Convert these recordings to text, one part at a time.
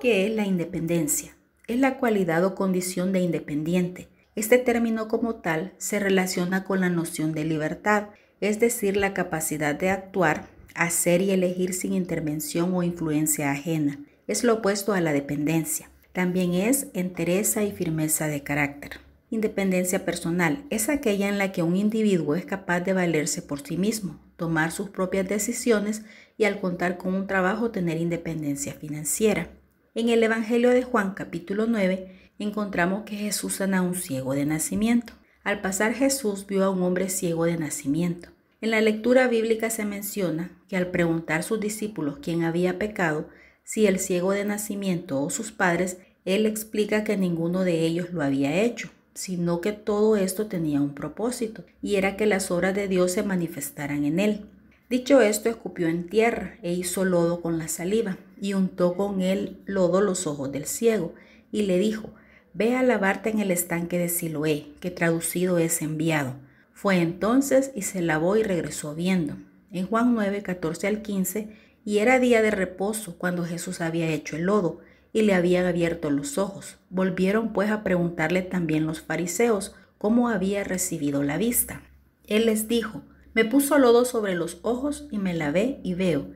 ¿Qué es la independencia? Es la cualidad o condición de independiente. Este término como tal se relaciona con la noción de libertad, es decir, la capacidad de actuar, hacer y elegir sin intervención o influencia ajena. Es lo opuesto a la dependencia. También es entereza y firmeza de carácter. Independencia personal es aquella en la que un individuo es capaz de valerse por sí mismo, tomar sus propias decisiones y al contar con un trabajo tener independencia financiera. En el Evangelio de Juan capítulo 9 encontramos que Jesús sana a un ciego de nacimiento. Al pasar Jesús vio a un hombre ciego de nacimiento. En la lectura bíblica se menciona que al preguntar a sus discípulos quién había pecado, si el ciego de nacimiento o sus padres, él explica que ninguno de ellos lo había hecho, sino que todo esto tenía un propósito, y era que las obras de Dios se manifestaran en él. Dicho esto, escupió en tierra e hizo lodo con la saliva, y untó con el lodo los ojos del ciego, y le dijo: «Ve a lavarte en el estanque de Siloé», que traducido es enviado. Fue entonces y se lavó y regresó viendo. En Juan 9, 14 al 15, y era día de reposo cuando Jesús había hecho el lodo, y le habían abierto los ojos. Volvieron pues a preguntarle también los fariseos cómo había recibido la vista. Él les dijo: «Me puso lodo sobre los ojos y me lavé y veo».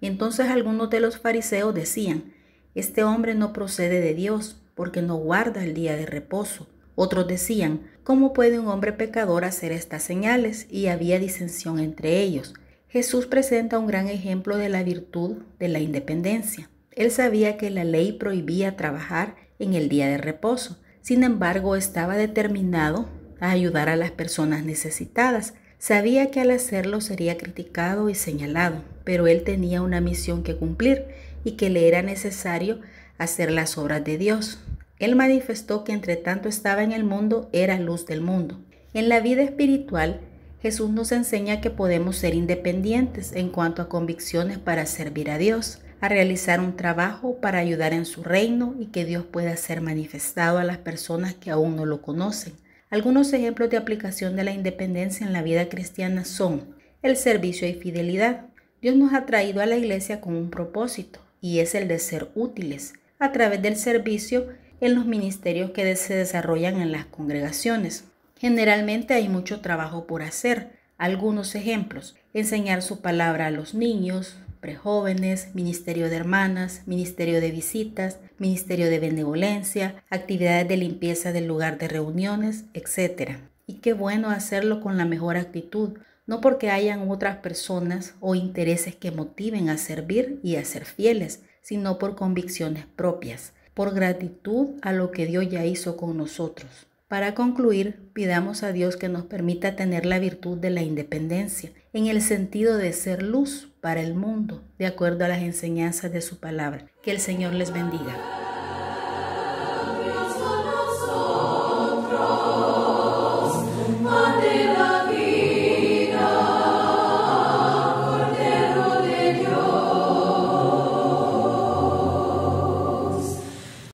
Entonces algunos de los fariseos decían: «Este hombre no procede de Dios, porque no guarda el día de reposo». Otros decían: «¿Cómo puede un hombre pecador hacer estas señales?». Y había disensión entre ellos. Jesús presenta un gran ejemplo de la virtud de la independencia. Él sabía que la ley prohibía trabajar en el día de reposo. Sin embargo, estaba determinado a ayudar a las personas necesitadas. Sabía que al hacerlo sería criticado y señalado, pero él tenía una misión que cumplir y que le era necesario hacer las obras de Dios. Él manifestó que entre tanto estaba en el mundo, era luz del mundo. En la vida espiritual, Jesús nos enseña que podemos ser independientes en cuanto a convicciones para servir a Dios, a realizar un trabajo para ayudar en su reino y que Dios pueda ser manifestado a las personas que aún no lo conocen. Algunos ejemplos de aplicación de la independencia en la vida cristiana son el servicio y fidelidad. Dios nos ha traído a la iglesia con un propósito, y es el de ser útiles a través del servicio en los ministerios que se desarrollan en las congregaciones. Generalmente hay mucho trabajo por hacer. Algunos ejemplos: enseñar su palabra a los niños, prejóvenes, ministerio de hermanas, ministerio de visitas, ministerio de benevolencia, actividades de limpieza del lugar de reuniones, etc. Y qué bueno hacerlo con la mejor actitud, no porque hayan otras personas o intereses que motiven a servir y a ser fieles, sino por convicciones propias, por gratitud a lo que Dios ya hizo con nosotros. Para concluir, pidamos a Dios que nos permita tener la virtud de la independencia, en el sentido de ser luz para el mundo, de acuerdo a las enseñanzas de su palabra. Que el Señor les bendiga.